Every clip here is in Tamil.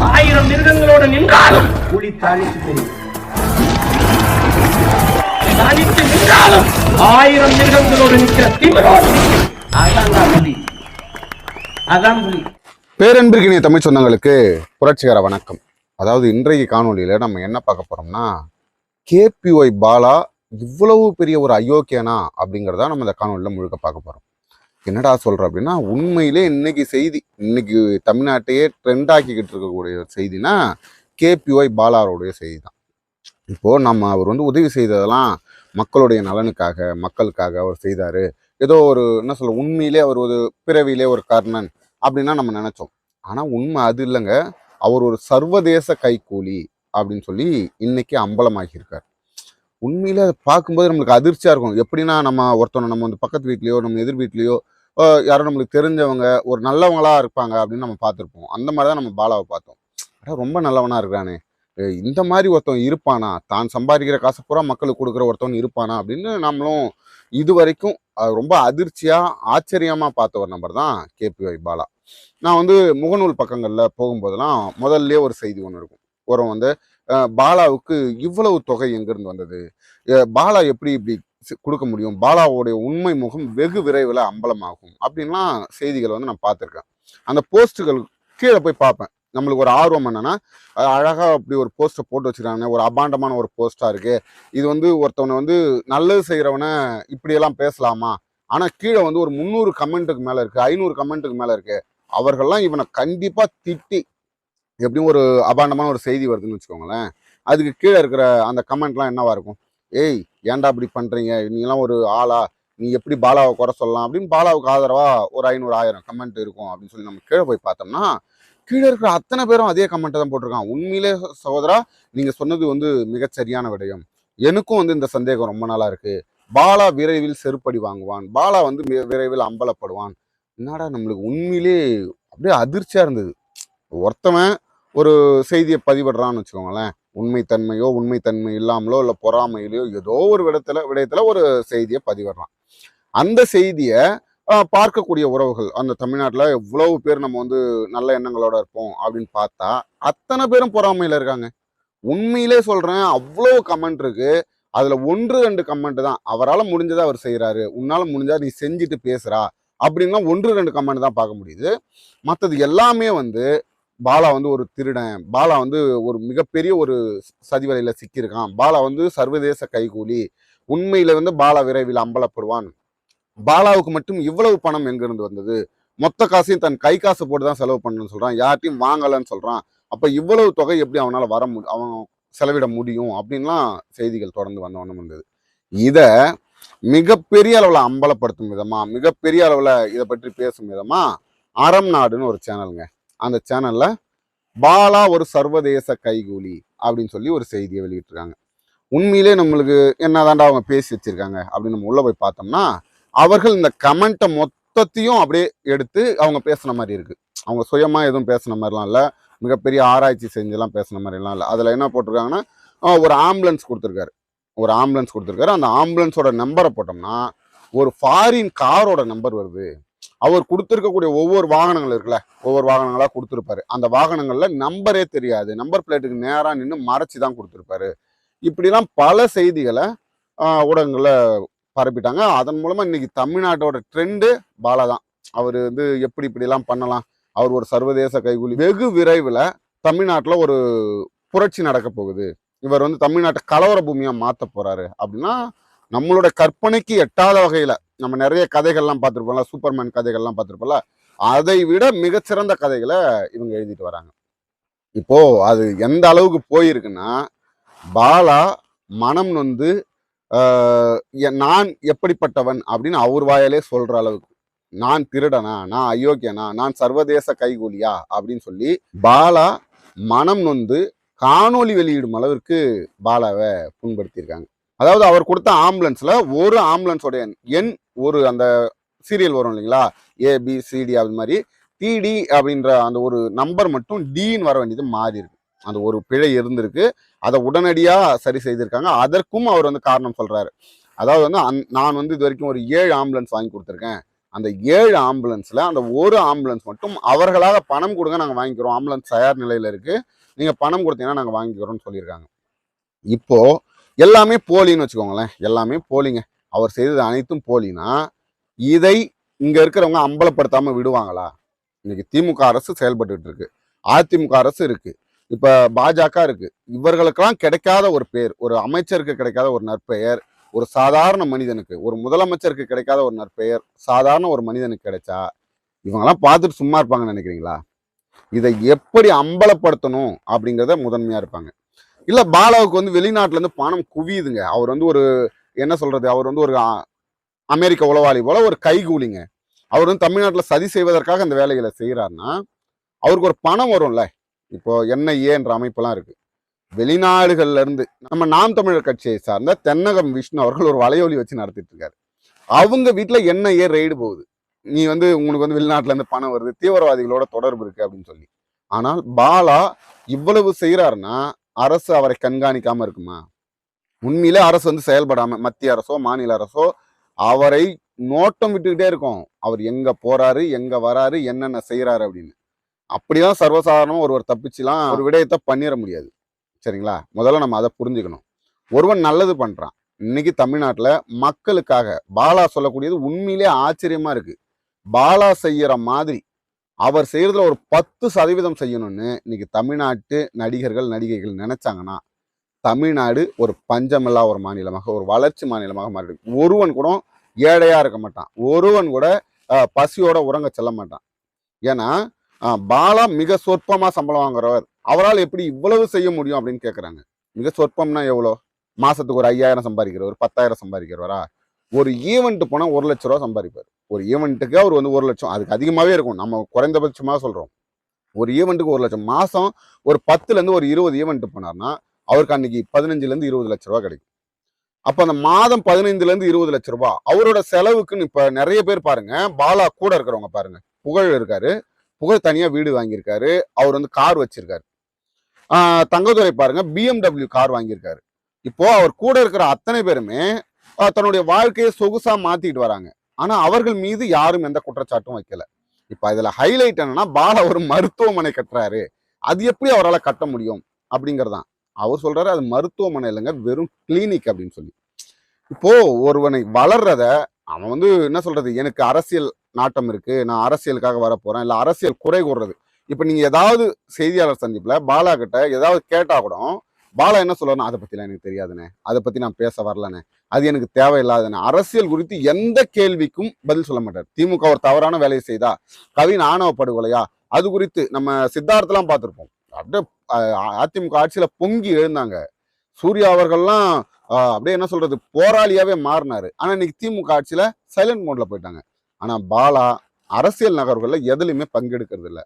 1000 மிருகங்களோடு நின்றாலும் புலி தனித்து தெரியும். தனித்து நின்றாலும் 1000 மிருகங்களோடு நிற்கிற திமிரோடு அதான் புலி. அதான் புலி. பேரன்பிற்கினிய தமிழ் சொந்தங்களுக்கு புரட்சிகர வணக்கம். அதாவது இன்றைய காணொலியில நம்ம என்ன பார்க்க போறோம்னா, KPY பாலா இவ்வளவு பெரிய ஒரு அயோக்கியனா அப்படிங்கிறத நம்ம இந்த காணொலியில முழுக்க பார்க்க போறோம். என்னடா சொல்ற அப்படின்னா, உண்மையிலே இன்னைக்கு தமிழ்நாட்டையே ட்ரெண்ட் ஆக்கிக்கிட்டு இருக்கக்கூடிய செய்தினா KPY பாலாவுடைய செய்தி தான். இப்போ நம்ம அவர் உதவி செய்ததெல்லாம் மக்களுடைய நலனுக்காக, மக்களுக்காக அவர் செய்தாரு. ஏதோ ஒரு என்ன சொல்ல, உண்மையிலே அவர் ஒரு பிறவியிலே ஒரு கர்ணன் அப்படின்னா நம்ம நினைச்சோம். ஆனா உண்மை அது இல்லைங்க. அவர் ஒரு சர்வதேச கைக்கூலி அப்படின்னு சொல்லி இன்னைக்கு அம்பலமாகியிருக்கார். உண்மையில அதை பார்க்கும்போது நம்மளுக்கு அதிர்ச்சியா இருக்கும். எப்படின்னா, நம்ம ஒருத்தவனை நம்ம பக்கத்து வீட்லயோ நம்ம எதிர் வீட்லயோ யாரும் நம்மளுக்கு தெரிஞ்சவங்க ஒரு நல்லவங்களா இருப்பாங்க அப்படின்னு நம்ம பார்த்துருப்போம். அந்த மாதிரி தான் நம்ம பாலாவை பார்த்தோம். ரொம்ப நல்லவனா இருக்கிறானே, இந்த மாதிரி ஒருத்தவன் இருப்பானா, தான் சம்பாதிக்கிற காசு பூரா மக்களுக்கு கொடுக்குற ஒருத்தவன் இருப்பானா அப்படின்னு நம்மளும் இது வரைக்கும் ரொம்ப அதிர்ச்சியா ஆச்சரியமா பார்த்த ஒரு நபர் தான் KPY பாலா. நான் முகநூல் பக்கங்கள்ல போகும்போதெல்லாம் முதல்ல ஒரு செய்தி ஒன்று இருக்கும். ஒரு பாலாவுக்கு இவ்வளவு தொகை எங்கிருந்து வந்தது, பாலா எப்படி இப்படி கொடுக்க முடியும், பாலாவுடைய உண்மை முகம் வெகு விரைவில் அம்பலமாகும் அப்படின்லாம் செய்திகள் நான் பார்த்துருக்கேன். அந்த போஸ்ட்டுகள் கீழே போய் பார்ப்பேன். நம்மளுக்கு ஒரு ஆர்வம் என்னன்னா, அழகா அப்படி ஒரு போஸ்டை போட்டு வச்சுக்கிறாங்க, ஒரு அபாண்டமான ஒரு போஸ்டா இருக்கு. இது ஒருத்தவனை நல்லது செய்யறவனை இப்படியெல்லாம் பேசலாமா? ஆனா கீழே ஒரு 300 கமெண்ட்டுக்கு மேல இருக்கு, 500 கமெண்ட்டுக்கு மேல இருக்கு. அவர்கள்லாம் இவனை கண்டிப்பா திட்டி, எப்படியும் ஒரு அபாண்டமான ஒரு செய்தி வருதுன்னு வச்சுக்கோங்களேன், அதுக்கு கீழே இருக்கிற அந்த கமெண்ட்லாம் என்னவா இருக்கும்? ஏய், ஏன்டா இப்படி பண்றீங்க, நீங்களாம் ஒரு ஆளா, நீ எப்படி பாலாவை குறை சொல்லலாம் அப்படின்னு பாலாவுக்கு ஆதரவா ஒரு 500-1000 கமெண்ட் இருக்கும் அப்படின்னு சொல்லி நம்ம கீழே போய் பார்த்தோம்னா, கீழே இருக்கிற அத்தனை பேரும் அதே கமெண்ட்டை தான் போட்டிருக்கான். உண்மையிலே சகோதரா, நீங்க சொன்னது மிகச்சரியான விடயம். எனக்கும் இந்த சந்தேகம் ரொம்ப நாளா இருக்கு. பாலா விரைவில் செருப்படி வாங்குவான், பாலா விரைவில் அம்பலப்படுவான். என்னடா, நம்மளுக்கு உண்மையிலே அப்படியே அதிர்ச்சியா இருந்தது. ஒருத்தவன் ஒரு செய்தியை பதிவிடுறான்னு வச்சுக்கோங்களேன், உண்மைத்தன்மை இல்லாமலோ இல்லை பொறாமையிலையோ ஏதோ ஒரு விடயத்துல ஒரு செய்தியை பதிவிடுறான். அந்த செய்தியை பார்க்கக்கூடிய உறவுகள், அந்த தமிழ்நாட்டில் எவ்வளவு பேர் நம்ம நல்ல எண்ணங்களோட இருப்போம் அப்படின்னு பார்த்தா அத்தனை பேரும் பொறாமையில இருக்காங்க. உண்மையிலே சொல்றேன், அவ்வளவு கமெண்ட் இருக்கு. அதுல 1-2 கமெண்ட் தான் அவரால் முடிஞ்சதை அவர் செய்யறாரு, உன்னால முடிஞ்சா நீ செஞ்சுட்டு பேசுறா அப்படின்னா 1-2 கமெண்ட் தான் பார்க்க முடியுது. மற்றது எல்லாமே பாலா ஒரு திருடன், பாலா ஒரு மிகப்பெரிய ஒரு சதிவலையில சிக்கியிருக்கான், பாலா சர்வதேச கைகூலி, உண்மையில பாலா விரைவில் அம்பலப்படுவான், பாலாவுக்கு மட்டும் இவ்வளவு பணம் எங்கிருந்து வந்தது, மொத்த காசையும் தன் கை காசு போட்டு தான் செலவு பண்ணணும்னு சொல்றான், யார்ட்டையும் வாங்கலன்னு சொல்றான், அப்ப இவ்வளவு தொகை எப்படி அவனால அவன் செலவிட முடியும் அப்படின்லாம் செய்திகள் தொடர்ந்து வந்தவண்ணம் இருந்தது. இத மிகப்பெரிய அளவுல அம்பலப்படுத்தும் விதமா, மிகப்பெரிய அளவுல இதை பற்றி பேசும் விதமா அறம் நாடுன்னு ஒரு சேனலுங்க, அந்த சேனல்ல பாலா ஒரு சர்வதேச கைகூலி அப்படின்னு சொல்லி ஒரு செய்தியை வெளியிட்டிருக்காங்க. உண்மையிலே நம்மளுக்கு என்னதாண்டா அவங்க பேசி வச்சிருக்காங்க அப்படின்னு நம்ம உள்ள போய் பார்த்தோம்னா, அவர்கள் இந்த கமெண்ட்டை மொத்தத்தையும் அப்படியே எடுத்து அவங்க பேசுன மாதிரி இருக்கு. அவங்க சுயமா எதுவும் பேசுன மாதிரிலாம் இல்லை, மிகப்பெரிய ஆராய்ச்சி செஞ்செல்லாம் பேசுன மாதிரிலாம் இல்லை. அதுல என்ன போட்டிருக்காங்கன்னா, ஒரு ஆம்புலன்ஸ் கொடுத்துருக்காரு, அந்த ஆம்புலன்ஸோட நம்பரை போட்டோம்னா ஒரு ஃபாரின் காரோட நம்பர் வருது. அவர் கொடுத்துருக்கக்கூடிய ஒவ்வொரு வாகனங்கள் இருக்குல்ல, ஒவ்வொரு வாகனங்களா கொடுத்துருப்பாரு, அந்த வாகனங்கள்ல நம்பரே தெரியாது, நம்பர் பிளேட்டுக்கு நேரா நின்று மறைச்சு தான் கொடுத்துருப்பாரு. இப்படிலாம் பல செய்திகளை ஊடகங்கள்ல பரப்பிட்டாங்க. அதன் மூலமா இன்னைக்கு தமிழ்நாட்டோட ட்ரெண்டு பாலா தான். அவர் இப்படிலாம் பண்ணலாம், அவர் ஒரு சர்வதேச கைகூலி. வெகு விரைவில் தமிழ்நாட்டில் ஒரு புரட்சி நடக்க போகுது, இவர் தமிழ்நாட்டை கலவர பூமியா மாற்ற போறாரு அப்படின்னா நம்மளோட கற்பனைக்கு எட்டாத வகையில நம்ம நிறைய கதைகள்லாம் பார்த்துருப்போம்ல, சூப்பர்மேன் கதைகள்லாம் பார்த்துருப்போம்ல, அதை விட மிகச்சிறந்த கதைகளை இவங்க எழுதிட்டு வராங்க. இப்போ அது எந்த அளவுக்கு போயிருக்குன்னா, பாலா மனம் நான் எப்படிப்பட்டவன் அப்படின்னு அவர் வாயாலே சொல்ற அளவுக்கு, நான் திருடனா, நான் அயோக்கியனா, நான் சர்வதேச கைகூலியா அப்படின்னு சொல்லி பாலா மனம் காணொலி வெளியிடும் அளவிற்கு பாலாவை புண்படுத்தியிருக்காங்க. அதாவது அவர் கொடுத்த ஆம்புலன்ஸ்ல ஒரு ஆம்புலன்ஸோட எண் ஒரு அந்த சீரியல் வரும் இல்லைங்களா, ABCD அது மாதிரி TD அப்படின்ற அந்த ஒரு நம்பர் மட்டும் Dன்னு வர வேண்டியது மாறி இருக்கு. அந்த ஒரு பிழை இருந்திருக்கு, அதை உடனடியா சரி செய்திருக்காங்க. அதற்கும் அவர் காரணம் சொல்றாரு. அதாவது நான் இது வரைக்கும் ஒரு 7 ஆம்புலன்ஸ் வாங்கி கொடுத்துருக்கேன், அந்த 7 ஆம்புலன்ஸ்ல அந்த ஒரு ஆம்புலன்ஸ் மட்டும் அவர்களாக பணம் கொடுங்க, நாங்கள் வாங்கிக்கிறோம், ஆம்புலன்ஸ் தயார் நிலையில இருக்கு, நீங்க பணம் கொடுத்தீங்கன்னா நாங்கள் வாங்கிக்கிறோம்னு சொல்லியிருக்காங்க. இப்போ எல்லாமே போலின்னு வச்சுக்கோங்களேன், எல்லாமே போலிங்க. அவர் செய்தது அனைத்தும் போலினா இதை இங்க இருக்கிறவங்க அம்பலப்படுத்தாம விடுவாங்களா? இன்னைக்கு திமுக அரசு செயல்பட்டு இருக்கு, அதிமுக அரசு இருக்கு, இப்ப பாஜக இருக்கு. இவர்களுக்கெல்லாம் கிடைக்காத ஒரு பேர், ஒரு அமைச்சருக்கு கிடைக்காத ஒரு நற்பெயர், ஒரு சாதாரண மனிதனுக்கு, ஒரு முதலமைச்சருக்கு கிடைக்காத ஒரு நற்பெயர் சாதாரண ஒரு மனிதனுக்கு கிடைச்சா இவங்கெல்லாம் பார்த்துட்டு சும்மா இருப்பாங்கன்னு நினைக்கிறீங்களா? இதை எப்படி அம்பலப்படுத்தணும் அப்படிங்கிறத முதன்மையா இருப்பாங்க. இல்ல பாலாவுக்கு வந்து வெளிநாட்டுல இருந்து பணம் குவியுதுங்க, அவர் வந்து ஒரு என்ன சொல்றது, அவர் வந்து ஒரு அமெரிக்க உளவாளி போல ஒரு கைகூலிங்க, அவர் வந்து தமிழ்நாட்டில் சதி செய்வதற்காக அந்த வேலைகளை செய்யறாருன்னா அவருக்கு ஒரு பணம் வரும்ல. இப்போ NIAன்ற அமைப்பெல்லாம் இருக்கு, வெளிநாடுகள்ல இருந்து நம்ம நாம் தமிழர் கட்சியை சார்ந்த தென்னகம் விஷ்ணு அவர்கள் ஒரு வலையொலி வச்சு நடத்திட்டு இருக்காரு. அவங்க வீட்டுல NIA ரெய்டு போகுது, நீ வந்து உங்களுக்கு வந்து வெளிநாட்டுல இருந்து பணம் வருது, தீவிரவாதிகளோட தொடர்பு இருக்கு அப்படின்னு சொல்லி. ஆனால் பாலா இவ்வளவு செய்யறாருன்னா அரசு அவரை கண்காணிக்காம இருக்குமா? உண்மையிலே அரசு வந்து செயல்படாம, மத்திய அரசோ மாநில அரசோ அவரை நோட்டம் விட்டுக்கிட்டே இருக்கும், அவர் எங்க போறாரு, எங்க வராரு, என்னென்ன செய்யறாரு அப்படின்னு. அப்படிதான் சர்வசாதாரணமா ஒருவர் தப்பிச்சுலாம் ஒரு விடயத்தை பண்ணிட முடியாது. சரிங்களா? முதல்ல நம்ம அதை புரிஞ்சுக்கணும். ஒருவன் நல்லது பண்றான், இன்னைக்கு தமிழ்நாட்டுல மக்களுக்காக பாலா சொல்லக்கூடியது உண்மையிலே ஆச்சரியமா இருக்கு. பாலா செய்யற மாதிரி அவர் செய்யறதுல ஒரு 10% செய்யணும்னு இன்னைக்கு தமிழ்நாட்டு நடிகர்கள் நடிகைகள் நினைச்சாங்கன்னா தமிழ்நாடு ஒரு பஞ்சமில்லா ஒரு மாநிலமாக, ஒரு வளர்ச்சி மாநிலமாக மாறிடும். ஒருவன் கூட ஏழையா இருக்க மாட்டான், ஒருவன் கூட பசியோட உறங்க செல்ல மாட்டான். ஏன்னா பாலா மிக சொற்பமா சம்பளம் வாங்குறவர், அவரால் எப்படி இவ்வளவு செய்ய முடியும் அப்படின்னு கேட்குறாங்க. மிக சொற்பம்னா எவ்வளோ? மாசத்துக்கு ஒரு 5000 சம்பாதிக்கிறவர், ஒரு 10,000 சம்பாதிக்கிறவரா? ஒரு ஈவெண்ட் போனால் 1 லட்ச ரூபா சம்பாதிப்பார். ஒரு ஈவெண்ட்டுக்கு அவர் வந்து 1 லட்சம், அதுக்கு அதிகமாகவே இருக்கும், நம்ம குறைந்தபட்சமாக சொல்கிறோம். ஒரு ஈவெண்ட்டுக்கு 1 லட்சம், மாதம் ஒரு 10லேருந்து ஒரு 20 ஈவெண்ட் போனார்னா அவருக்கு அன்னைக்கு 15லேருந்து 20 லட்ச ரூபா கிடைக்கும். அப்போ அந்த மாதம் 15லேருந்து 20 லட்ச ரூபா அவரோட செலவுக்குன்னு. இப்போ நிறைய பேர் பாருங்க, பாலா கூட இருக்கிறவங்க பாருங்க, புகழ் இருக்காரு, புகழ் தனியா வீடு வாங்கியிருக்காரு, அவர் வந்து கார் வச்சிருக்காரு. தங்கதுரை பாருங்க, BMW கார் வாங்கியிருக்காரு. இப்போ அவர் கூட இருக்கிற அத்தனை பேருமே தன்னுடைய வாழ்க்கையை சொகுசா மாத்திட்டு வராங்க. ஆனா அவர்கள் மீது யாரும் எந்த குற்றச்சாட்டும் வைக்கல. இப்ப இதுல ஹைலைட் என்னன்னா, பாலா ஒரு மருத்துவமனை கட்டுறாரு, அது எப்படி அவரால் கட்ட முடியும் அப்படிங்கறதான். அவர் சொல்றாரு அது மருத்துவமனை இல்லைங்க, வெறும் கிளினிக் அப்படின்னு சொல்லி. இப்போ ஒருவனை வளர்றத அவன் வந்து என்ன சொல்றது, எனக்கு அரசியல் நாட்டம் இருக்கு, நான் அரசியலுக்காக வரப்போறேன், இல்ல அரசியல் குறை கூறுறது. இப்ப நீங்க ஏதாவது செய்தியாளர் சந்திப்புல பாலா கிட்ட ஏதாவது கேட்டா கூட பாலா என்ன சொல்லணும், அதை பத்திலாம் எனக்கு தெரியாதுண்ணே, அதை பத்தி நான் பேச வரலண்ணே, அது எனக்கு தேவையில்லாதுண்ணே. அரசியல் குறித்து எந்த கேள்விக்கும் பதில் சொல்ல மாட்டார். திமுக ஒரு தவறான வேலையை செய்தா, கவின் ஆணவ படுகொலையா, அது குறித்து நம்ம சித்தார்த்தெல்லாம் பார்த்திருப்போம், அப்படியே அதிமுக ஆட்சியில பொங்கி எழுந்தாங்க. சூர்யா அவர்கள்லாம் அப்படியே என்ன சொல்றது, போராளியாவே மாறினாரு. ஆனா இன்னைக்கு திமுக ஆட்சியில சைலண்ட் மோட்ல போயிட்டாங்க. ஆனா பாலா அரசியல் நகர்வுகள்ல எதுலையுமே பங்கெடுக்கிறது இல்லை.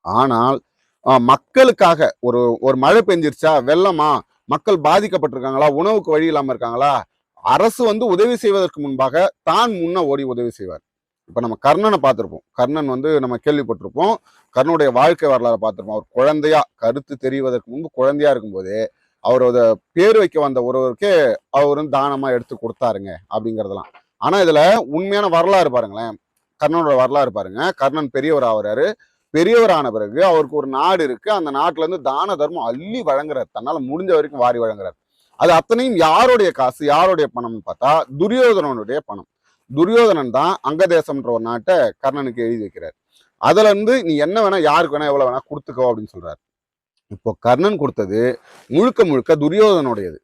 ஆனால் மக்களுக்காக ஒரு ஒரு மழை பெஞ்சிருச்சா, வெள்ளமா, மக்கள் பாதிக்கப்பட்டிருக்காங்களா, உணவுக்கு வழி இல்லாம இருக்காங்களா, அரசு வந்து உதவி செய்வதற்கு முன்பாக தான் முன்ன ஓடி உதவி செய்வார். இப்ப நம்ம கர்ணனை பார்த்திருப்போம், கர்ணன் வந்து நம்ம கேள்விப்பட்டிருப்போம், கர்ணனுடைய வாழ்க்கை வரலாறு பார்த்திருப்போம். அவர் குழந்தையா, கருத்து தெரிவதற்கு முன்பு குழந்தையா இருக்கும்போதே அவரோட பேர் வைக்க வந்த ஒருவருக்கே அவர் வந்து தானமா எடுத்து கொடுத்தாருங்க அப்படிங்கிறதெல்லாம். ஆனா இதுல உண்மையான வரலாறு பாருங்களேன், கர்ணனோட வரலாறு பாருங்க. கர்ணன் பெரியவர் ஆகுறாரு, பெரியவர் ஆன பிறகு அவருக்கு ஒரு நாடு இருக்கு, அந்த நாட்டுல இருந்து தான தர்மம் அள்ளி வழங்குறாரு, தன்னால முடிஞ்ச வரைக்கும் வாரி வழங்குறாரு. அது அத்தனையும் யாருடைய காசு, யாருடைய பணம்னு பார்த்தா துரியோதனனுடைய பணம். துரியோதனன் தான் அங்கதேசம்ன்ற ஒரு நாட்டை கர்ணனுக்கு எழுதி வைக்கிறார். அதுல இருந்து நீ என்ன வேணா, யாருக்கு வேணா, எவ்வளவு வேணா கொடுத்துக்கோ அப்படின்னு சொல்றாரு. இப்போ கர்ணன் கொடுத்தது முழுக்க முழுக்க துரியோதனுடையது.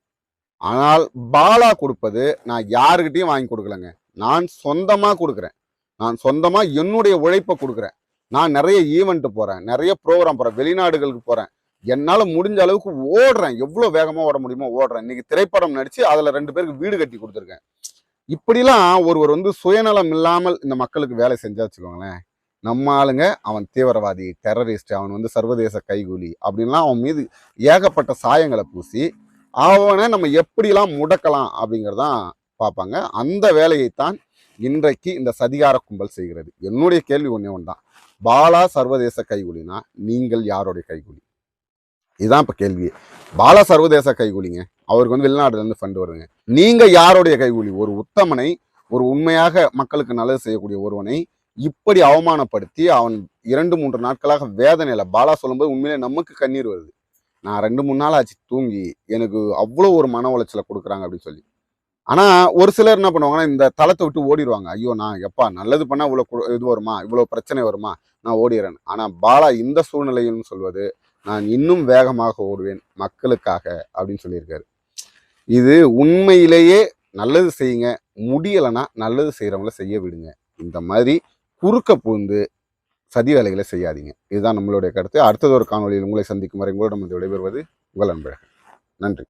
ஆனால் பாலா கொடுப்பது நான் யாருக்கிட்டையும் வாங்கி கொடுக்கலங்க, நான் சொந்தமா கொடுக்குறேன், நான் சொந்தமா என்னுடைய உழைப்பை கொடுக்குறேன். நான் நிறைய ஈவெண்ட் போறேன், நிறைய ப்ரோக்ராம் போறேன், வெளிநாடுகளுக்கு போறேன், என்னால முடிஞ்ச அளவுக்கு ஓடுறேன், எவ்வளவு வேகமா ஓட முடியுமோ ஓடுறேன். இன்னைக்கு திரைப்படம் நடிச்சு அதுல 2 பேருக்கு வீடு கட்டி கொடுத்துருக்கேன். இப்படிலாம் ஒருவர் வந்து சுயநலம் இல்லாமல் இந்த மக்களுக்கு வேலை செஞ்சா வச்சுக்கோங்களேன், நம்ம ஆளுங்க அவன் தீவிரவாதி, டெரரிஸ்ட், அவன் வந்து சர்வதேச கைகூலி அப்படின்லாம் அவன் மீது ஏகப்பட்ட சாயங்களை பூசி அவனை நம்ம எப்படிலாம் முடக்கலாம் அப்படிங்கிறதான் பார்ப்பாங்க. அந்த வேலையைத்தான் இன்றைக்கு இந்த சதிகார கும்பல் செய்கிறது. என்னுடைய கேள்வி ஒன்றே ஒன்று தான், பாலா சர்வதேச கைகூலினா நீங்கள் யாருடைய கைகூலி? இதுதான் இப்ப கேள்வி. பாலா சர்வதேச கைகூலிங்க, அவருக்கு வந்து வெளிநாடுல இருந்து ஃபண்ட் வருதுங்க. நீங்க யாருடைய கைகூலி? ஒரு உத்தமனை ஒரு உண்மையாக மக்களுக்கு நல்லது செய்யக்கூடிய ஒருவனை இப்படி அவமானப்படுத்தி அவன் 2-3 நாட்களாக வேதனையில பாலா சொல்லும்போது உண்மையிலே நமக்கு கண்ணீர் வருது. நான் 2-3 நாள் ஆச்சு தூங்கி, எனக்கு அவ்வளோ ஒரு மன உளைச்சலை கொடுக்குறாங்க அப்படின்னு சொல்லி. ஆனா ஒரு சிலர் என்ன பண்ணுவாங்கன்னா இந்த தளத்தை விட்டு ஓடிடுவாங்க. ஐயோ நான் எப்பா நல்லது பண்ணா இவ்வளோ இது வருமா, இவ்வளோ பிரச்சனை வருமா, நான் ஓடிடுறேன். ஆனா பாலா இந்த சூழ்நிலையும் சொல்வது, நான் இன்னும் வேகமாக ஓடுவேன் மக்களுக்காக அப்படின்னு சொல்லியிருக்காரு. இது உண்மையிலேயே நல்லது செய்யுங்க, முடியலைன்னா நல்லது செய்யறவங்கள செய்ய விடுங்க. இந்த மாதிரி குறுக்க புகுந்து சதி வேலைகளை செய்யாதீங்க. இதுதான் நம்மளுடைய கருத்து. அடுத்தது ஒரு காணொலியில் உங்களை சந்திக்கும் வரை உங்களிடம் விடைபெறுவது உங்கள் அன்பழகன். நன்றி.